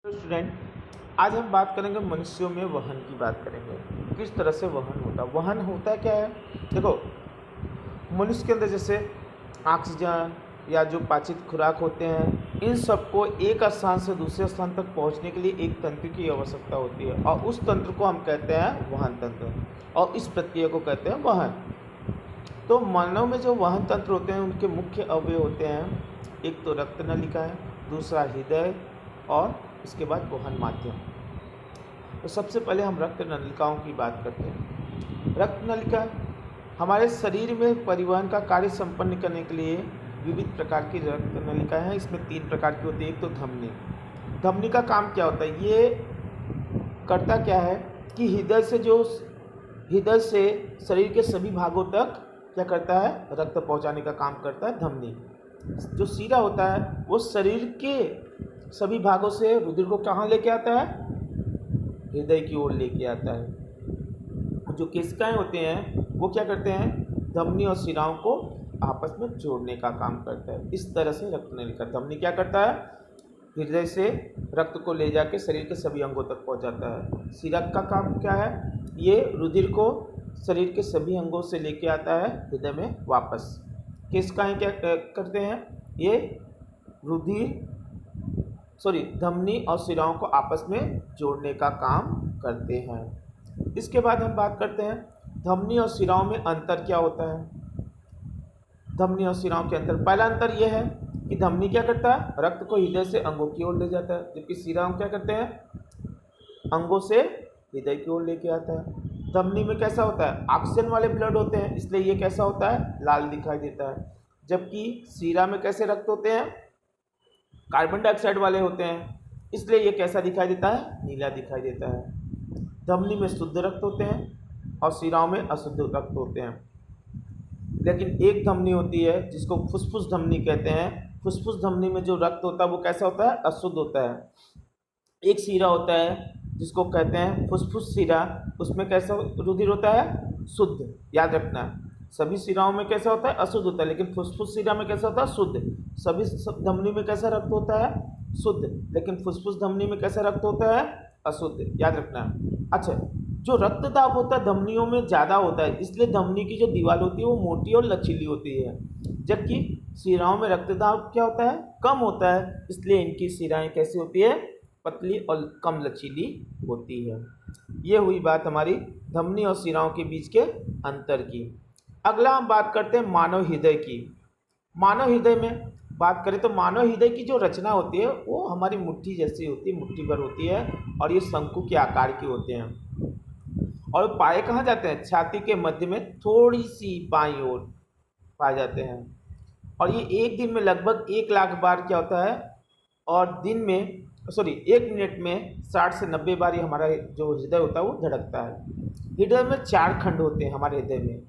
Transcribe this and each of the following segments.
Student, आज हम बात करेंगे मनुष्यों में वहन की बात करेंगे। किस तरह से वहन होता है क्या है। देखो, मनुष्य के अंदर जैसे ऑक्सीजन या जो पाचित खुराक होते हैं, इन सबको एक स्थान से दूसरे स्थान तक पहुंचने के लिए एक तंत्र की आवश्यकता होती है और उस तंत्र को हम कहते हैं वहन तंत्र और इस प्रक्रिया को कहते हैं वहन। तो मानव में जो वहन तंत्र होते हैं उनके मुख्य अवयव होते हैं, एक तो रक्त नलिका है, दूसरा हृदय और इसके बाद वहन माध्यम। तो सबसे पहले हम रक्त नलिकाओं की बात करते हैं। रक्त नलिका हमारे शरीर में परिवहन का कार्य संपन्न करने के लिए विविध प्रकार की रक्त नलिका हैं। इसमें 3 प्रकार की होती है। एक तो धमनी। धमनी का काम क्या होता है, ये करता क्या है कि हृदय से शरीर के सभी भागों तक क्या करता है, रक्त पहुंचाने का काम करता है धमनी। जो सीरा होता है वो शरीर के सभी भागों से रुधिर को कहाँ लेके आता है, हृदय की ओर लेके आता है। जो केशिकाएं होते हैं वो क्या करते हैं, धमनी और शिराओं को आपस में जोड़ने का काम करता है। इस तरह से रक्त नलिका, धमनी क्या करता है, हृदय से रक्त को ले जाके शरीर के सभी अंगों तक पहुंचाता है। शिरा का काम क्या है, ये रुधिर को शरीर के सभी अंगों से लेके आता है हृदय में वापस। केशिकाएं क्या करते हैं, ये धमनी और शिराओं को आपस में जोड़ने का काम करते हैं। इसके बाद हम बात करते हैं धमनी और शिराओं में अंतर क्या होता है। धमनी और शिराओं के अंतर, पहला अंतर यह है कि धमनी क्या करता है, रक्त को हृदय से अंगों की ओर ले जाता है, जबकि शिराओं क्या करते हैं, अंगों से हृदय की ओर लेके आता है। धमनी में कैसा होता है, ऑक्सीजन वाले ब्लड होते हैं, इसलिए ये कैसा होता है, लाल दिखाई देता है। जबकि शिरा में कैसे रक्त होते हैं, कार्बन डाइऑक्साइड वाले होते हैं, इसलिए ये कैसा दिखाई देता है, नीला दिखाई देता है। धमनी में शुद्ध रक्त होते हैं और शिराओं में अशुद्ध रक्त होते हैं। लेकिन एक धमनी होती है जिसको फुसफुस धमनी कहते हैं। फुसफुस धमनी में जो रक्त होता है वो कैसा होता है, अशुद्ध होता है। एक शिरा होता है जिसको कहते हैं फुसफुस शिरा, उसमें कैसा रुधिर होता है, शुद्ध। याद रखना, सभी शिराओं में कैसा होता है, अशुद्ध होता है, लेकिन फुसफुस शिरा में कैसा होता है, शुद्ध। सभी धमनी में कैसा रक्त होता है, शुद्ध, लेकिन फुसफुस धमनी में कैसा रक्त होता है, अशुद्ध। याद रखना। अच्छा, जो रक्त दाब होता है धमनियों में ज़्यादा होता है, इसलिए धमनी की जो दीवार होती है वो मोटी और लचीली होती है, जबकि शिराओं में रक्त दाब क्या होता है, कम होता है, इसलिए इनकी शिराएँ कैसी होती है, पतली और कम लचीली होती है। ये हुई बात हमारी धमनी और शिराओं के बीच के अंतर की। अगला हम बात करते हैं मानव हृदय की। मानव हृदय में बात करें तो मानव हृदय की जो रचना होती है वो हमारी मुट्ठी जैसी होती है, मुट्ठी भर होती है और ये शंकु के आकार के होते हैं। और पाए कहाँ जाते हैं, छाती के मध्य में थोड़ी सी बाईं ओर पाए जाते हैं। और ये एक दिन में लगभग 1 लाख बार क्या होता है, और एक मिनट में 60 से 90 बार ये हमारा जो हृदय होता है वो धड़कता है। हृदय में 4 खंड होते हैं हमारे हृदय में।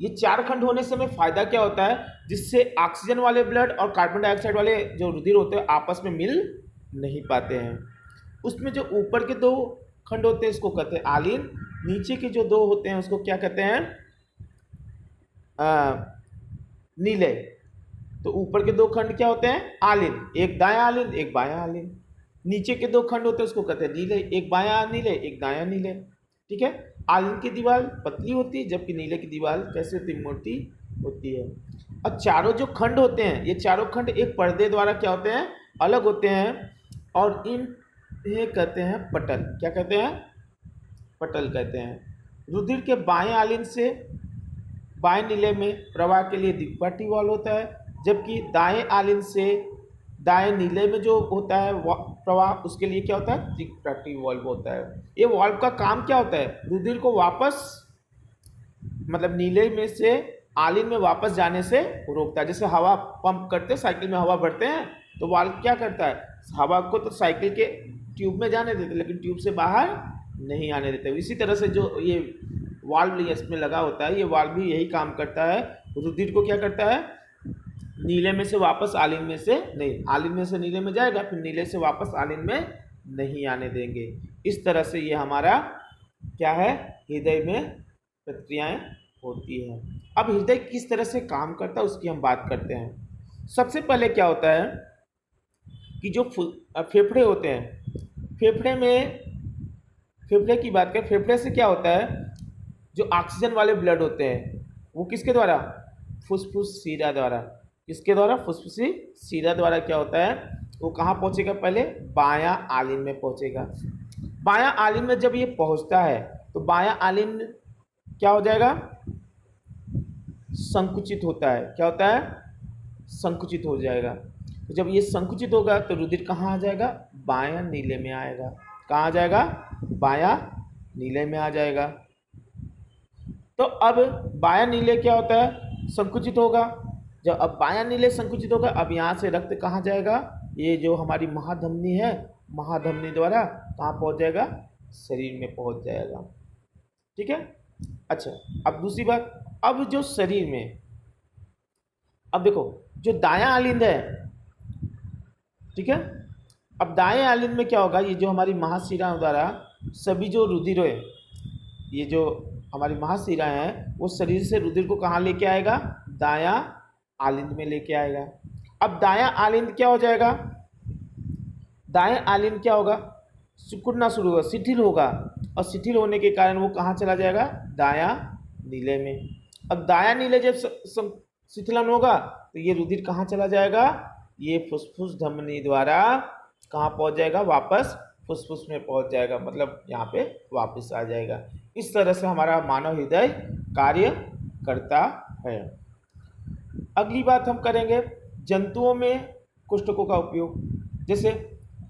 ये 4 खंड होने से हमें फ़ायदा क्या होता है, जिससे ऑक्सीजन वाले ब्लड और कार्बन डाइऑक्साइड वाले जो रुधिर होते हैं आपस में मिल नहीं पाते हैं। उसमें जो ऊपर के 2 खंड होते हैं इसको कहते हैं आलिन, नीचे के जो 2 होते हैं उसको क्या कहते हैं, नीले। तो ऊपर के 2 खंड क्या होते हैं, आलिन, एक दायां आलिन एक बायां आलिन। नीचे के 2 खंड होते हैं उसको कहते हैं नीले, एक बायां नीले एक दायां नीले। ठीक है, आलिन की दीवार पतली होती है जबकि नीले की दीवार कैसे होती है, मोटी होती है। और चारों जो खंड होते हैं, ये चारों खंड एक पर्दे द्वारा क्या होते हैं, अलग होते हैं और इन्हें कहते हैं पटल। क्या कहते हैं, पटल कहते हैं। रुधिर के बाएं आलिन से बाएं नीले में प्रवाह के लिए दिक्पाटी वाल्व होता है, जबकि दाएं आलिन से दाएं नीले में जो होता है प्रवाह, उसके लिए क्या होता है, दिक्पाटी वाल्व होता है। ये वाल्व का काम क्या होता है, रुधिर को वापस मतलब नीले में से आलिन में वापस जाने से रोकता है। जैसे हवा पंप करते, साइकिल में हवा भरते हैं तो वाल्व क्या करता है, हवा को तो साइकिल के ट्यूब में जाने देते लेकिन ट्यूब से बाहर नहीं आने देते। इसी तरह से जो ये वाल्व इसमें लगा होता है, ये वाल्व भी यही काम करता है, रुधिर को क्या करता है, नीले में से वापस आलिन में से नहीं, आलिन में से नीले में जाएगा, फिर नीले से वापस आलिन में नहीं आने देंगे। इस तरह से ये हमारा क्या है, हृदय में प्रक्रियाएं होती हैं। अब हृदय किस तरह से काम करता है उसकी हम बात करते हैं। सबसे पहले क्या होता है, कि जो फेफड़े होते हैं, फेफड़े में, फेफड़े की बात करें, फेफड़े से क्या होता है, जो ऑक्सीजन वाले ब्लड होते हैं वो किसके द्वारा, फुसफुस सीरा द्वारा, किसके द्वारा, फुसफुसी सीरा द्वारा क्या होता है, वो कहाँ पहुँचेगा, पहले बायां आलिन में पहुँचेगा। बायां आलिन में जब ये पहुँचता है तो बायां आलिन क्या हो जाएगा, संकुचित होता है, क्या होता है, संकुचित हो जाएगा। तो जब ये संकुचित होगा तो रुधिर कहाँ आ जाएगा, बायां नीले में आएगा, कहाँ आ जाएगा, बायां नीले में आ जाएगा। तो अब बायां नीले क्या होता है, संकुचित होगा। जब अब बायां नीले संकुचित होगा, अब यहाँ से रक्त कहाँ जाएगा, ये जो हमारी महाधमनी है, महाधमनी द्वारा कहाँ पहुँच जाएगा, शरीर में पहुँच जाएगा। ठीक है। अच्छा, अब दूसरी बात, अब जो शरीर में, अब देखो जो दायां आलिंद है, ठीक है, अब दाएं आलिंद में क्या होगा, ये जो हमारी महाशिरा द्वारा सभी जो रुधिर है, ये जो हमारी महाशिरा है वो शरीर से रुधिर को कहाँ लेके आएगा, दायां आलिंद में लेके आएगा। अब दायां आलिंद क्या हो जाएगा, दाएं आलिंद क्या होगा, सिकुड़ना शुरू होगा, शिथिल होगा, और शिथिल होने के कारण वो कहाँ चला जाएगा, दायां नीले में। अब दायां नीले जब शिथिलन होगा तो ये रुधिर कहाँ चला जाएगा, ये फुसफुस धमनी द्वारा कहाँ पहुँच जाएगा, वापस फुसफुस में पहुँच जाएगा, मतलब यहाँ पे वापस आ जाएगा। इस तरह से हमारा मानव हृदय कार्य करता है। अगली बात हम करेंगे जंतुओं में कोष्ठकों का उपयोग। जैसे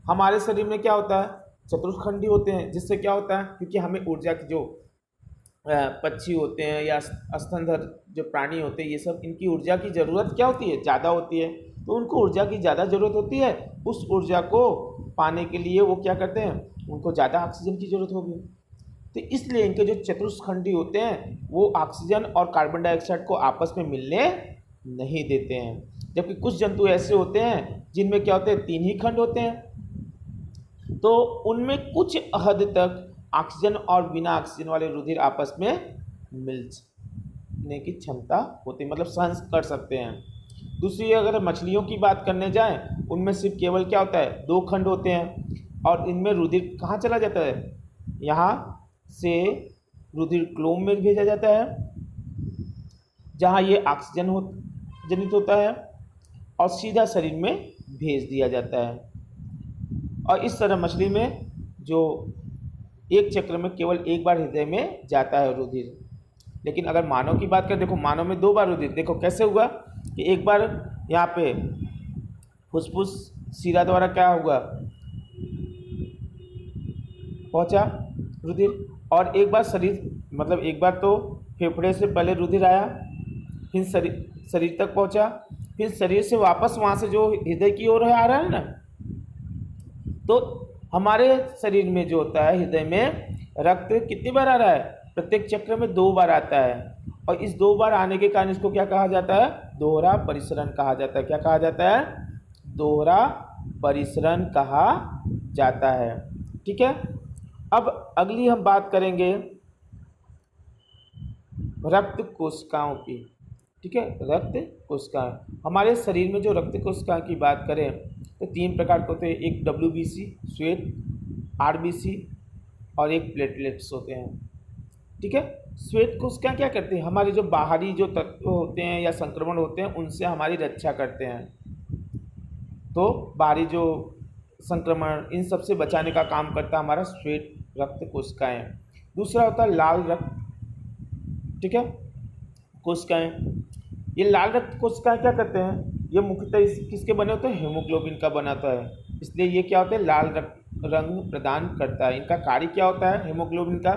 हमारे शरीर में क्या होता है, चतुष्खंडी होते हैं, जिससे क्या होता है, क्योंकि हमें ऊर्जा की, जो पक्षी होते हैं या स्तनधारी जो प्राणी होते हैं, ये सब, इनकी ऊर्जा की ज़रूरत क्या होती है, ज़्यादा होती है। तो उनको ऊर्जा की ज़्यादा ज़रूरत होती है, उस ऊर्जा को पाने के लिए वो क्या करते हैं, उनको ज़्यादा ऑक्सीजन की ज़रूरत होगी। तो इसलिए इनके जो चतुष्खंडी होते हैं वो ऑक्सीजन और कार्बन डाइऑक्साइड को आपस में मिलने नहीं देते हैं। जबकि कुछ जंतु ऐसे होते हैं जिनमें क्या होते हैं, 3 ही खंड होते हैं, तो उनमें कुछ हद तक ऑक्सीजन और बिना ऑक्सीजन वाले रुधिर आपस में मिलने की क्षमता होती है, मतलब सहन कर सकते हैं। दूसरी अगर मछलियों की बात करने जाएं, उनमें सिर्फ केवल क्या होता है, 2 खंड होते हैं, और इनमें रुधिर कहाँ चला जाता है, यहाँ से रुधिर क्लोम में भेजा जाता है जहाँ ये ऑक्सीजन जनित होता है, और सीधा शरीर में भेज दिया जाता है। और इस तरह मछली में जो एक चक्र में केवल एक बार हृदय में जाता है रुधिर। लेकिन अगर मानव की बात करें, देखो मानव में 2 बार रुधिर, देखो कैसे हुआ कि एक बार यहाँ पे फुसफुस शिरा द्वारा क्या हुआ, पहुँचा रुधिर, और एक बार शरीर, मतलब एक बार तो फेफड़े से पहले रुधिर आया, फिर शरीर तक पहुँचा, फिर शरीर से वापस वहाँ से जो हृदय की ओर आ रहा है ना, तो हमारे शरीर में जो होता है, हृदय में रक्त कितनी बार आ रहा है, प्रत्येक चक्र में 2 बार आता है, और इस 2 बार आने के कारण इसको क्या कहा जाता है, दोहरा परिसरण कहा जाता है। क्या कहा जाता है, दोहरा परिसरण कहा जाता है। ठीक है। अब अगली हम बात करेंगे रक्त कोशिकाओं की। ठीक है, रक्त कोशिकाएं, हमारे शरीर में जो रक्त कोशिकाएं की बात करें तो 3 प्रकार के होते हैं, एक WBC श्वेत, RBC और एक प्लेटलेट्स होते हैं। ठीक है। श्वेत कोशिकाएं क्या करते हैं, हमारे जो बाहरी जो तत्व होते हैं या संक्रमण होते हैं उनसे हमारी रक्षा करते हैं, तो बाहरी जो संक्रमण इन सब से बचाने का काम करता है हमारा श्वेत रक्त कोशिकाएं। दूसरा होता है लाल रक्त, ठीक है, कोशिकाएं। ये लाल रक्त कोशिकाएं क्या करते हैं, ये मुख्यतः किसके बने होते हैं, हीमोग्लोबिन का बनाता है, इसलिए ये क्या होता है, लाल रंग प्रदान करता है। इनका कार्य क्या होता है हीमोग्लोबिन का,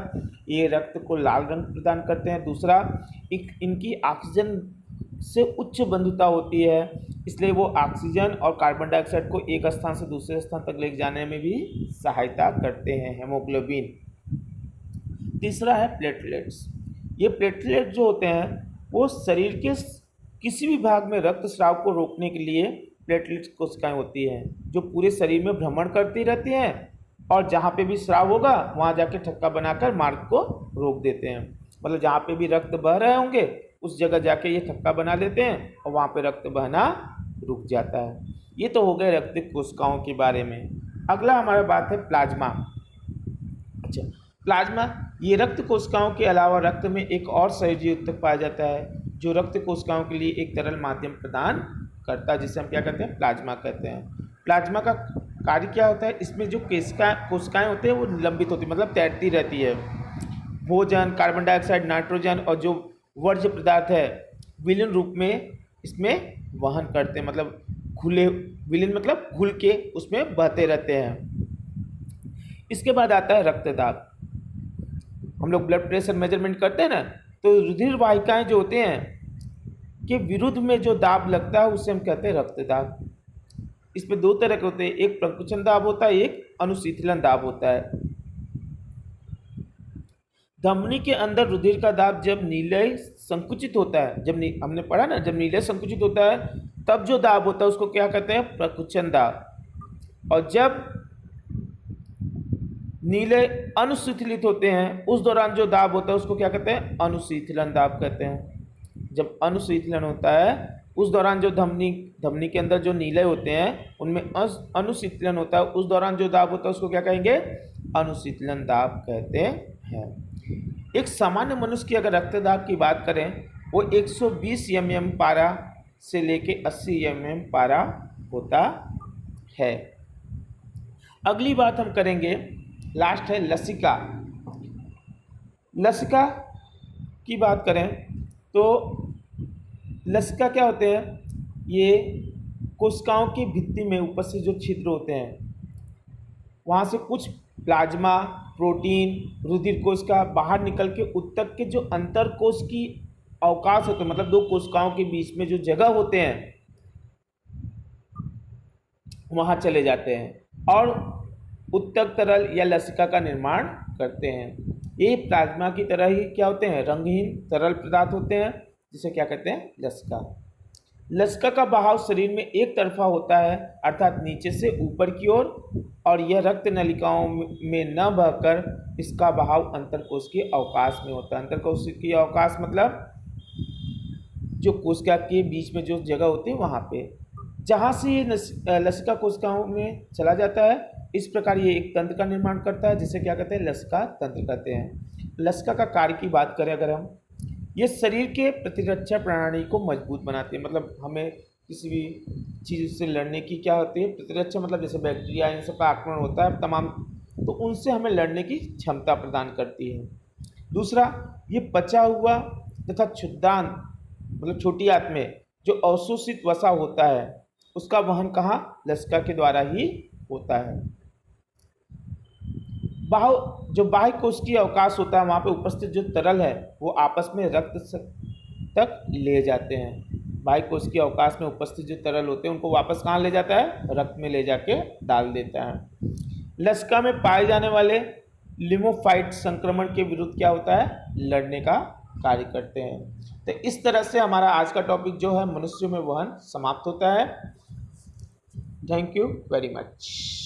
ये रक्त को लाल रंग प्रदान करते हैं। दूसरा, इनकी ऑक्सीजन से उच्च बंधुता होती है, इसलिए वो ऑक्सीजन और कार्बन डाइऑक्साइड को एक स्थान से दूसरे स्थान तक ले जाने में भी सहायता करते हैं हीमोग्लोबिन। तीसरा है प्लेटलेट्स। ये प्लेटलेट जो होते हैं वो शरीर के किसी भी भाग में रक्त स्राव को रोकने के लिए प्लेटलेट्स कोशिकाएं होती हैं, जो पूरे शरीर में भ्रमण करती रहती हैं, और जहाँ पे भी स्राव होगा वहाँ जाके ठक्का बनाकर मार्ग को रोक देते हैं। मतलब जहाँ पे भी रक्त बह रहे होंगे उस जगह जाके ये ठक्का बना देते हैं और वहाँ पे रक्त बहना रुक जाता है। ये तो हो गए रक्त कोशिकाओं के बारे में। अगला हमारा बात है प्लाज्मा। अच्छा, प्लाज्मा ये रक्त कोशिकाओं के अलावा रक्त में एक और सहयोजी ऊतक पाया जाता है जो रक्त कोशिकाओं के लिए एक तरल माध्यम प्रदान करता है, जिसे हम क्या कहते हैं, प्लाज्मा कहते हैं। प्लाज्मा का कार्य क्या होता है, इसमें जो कोशिकाएं होते हैं वो निलंबित होती है, मतलब तैरती रहती है। भोजन, कार्बन डाइऑक्साइड, नाइट्रोजन और जो वर्ज्य पदार्थ है विलीन रूप में इसमें वहन करते हैं, मतलब घुले, विलीन मतलब घुल के उसमें बहते रहते हैं। इसके बाद आता है रक्तदाब। हम लोग ब्लड प्रेशर मेजरमेंट करते हैं ना, तो रुधिर वाहिकाएं जो होते हैं के विरुद्ध में जो दाब लगता है उसे हम कहते हैं रक्तदाब। इसमें दो तरह के होते हैं, एक प्रकुचन दाब होता है, एक अनुशीतलन दाब होता है। धमनी के अंदर रुधिर का दाब जब नीलय संकुचित होता है, जब हमने पढ़ा ना, जब नीलय संकुचित होता है तब जो दाब होता है उसको क्या कहते हैं, प्रकुचन दाब। और जब नीलय अनुशीतलित होते हैं उस दौरान जो दाब होता है उसको क्या कहते हैं, अनुशीतलन दाब कहते हैं। जब अनुशीतलन होता है उस दौरान जो धमनी के अंदर जो नीलय होते हैं उनमें अनुशीतलन होता है, उस दौरान जो दाब होता है उसको क्या कहेंगे, अनुशीतलन दाब कहते हैं। एक सामान्य मनुष्य की अगर रक्तदाब की बात करें वो 120 mm पारा से लेके 80 mm पारा होता है। अगली बात हम करेंगे, लास्ट है लसिका। लसिका की बात करें तो लसिका क्या होते हैं, ये कोशिकाओं की भित्ति में उपस्थित जो छिद्र होते हैं वहाँ से कुछ प्लाज्मा, प्रोटीन, रुधिर कोशिका बाहर निकल के ऊतक के जो अंतर कोश की अवकाश होते हैं, मतलब दो कोशिकाओं के बीच में जो जगह होते हैं वहाँ चले जाते हैं और ऊतक तरल या लसिका का निर्माण करते हैं। ये प्लाज्मा की तरह ही क्या होते हैं, रंगहीन तरल पदार्थ होते हैं जिसे क्या कहते हैं, लसिका। लसिका का बहाव शरीर में एक तरफा होता है, अर्थात नीचे से ऊपर की ओर, और यह रक्त नलिकाओं में न बहकर इसका बहाव अंतरकोश के अवकाश में होता है। अंतरकोश की अवकाश मतलब जो कोशिका के बीच में जो जगह होती है वहाँ पे, जहाँ से ये लसिका कोशिकाओं में चला जाता है, इस प्रकार ये एक तंत्र का निर्माण करता है जिसे क्या कहते हैं, लसिका तंत्र कहते हैं। लसिका का कार्य की बात करें अगर हम, ये शरीर के प्रतिरक्षा प्रणाली को मजबूत बनाती है, मतलब हमें किसी भी चीज़ से लड़ने की क्या होती है, प्रतिरक्षा, मतलब जैसे बैक्टीरिया इन सब का आक्रमण होता है तमाम, तो उनसे हमें लड़ने की क्षमता प्रदान करती है। दूसरा, ये पचा हुआ तथा क्षुद्रांत मतलब छोटी आंत में जो अवशोषित वसा होता है उसका वहन कहाँ, लसिका के द्वारा ही होता है। जो बाह्य कोश की अवकाश होता है वहाँ पे उपस्थित जो तरल है वो आपस में रक्त तक ले जाते हैं। बाह्य कोश की अवकाश में उपस्थित जो तरल होते हैं उनको वापस कहाँ ले जाता है, रक्त में ले जाके डाल देता है। लसिका में पाए जाने वाले लिम्फोसाइट संक्रमण के विरुद्ध क्या होता है, लड़ने का कार्य करते हैं। तो इस तरह से हमारा आज का टॉपिक जो है मनुष्य में वहन समाप्त होता है। Thank you very much.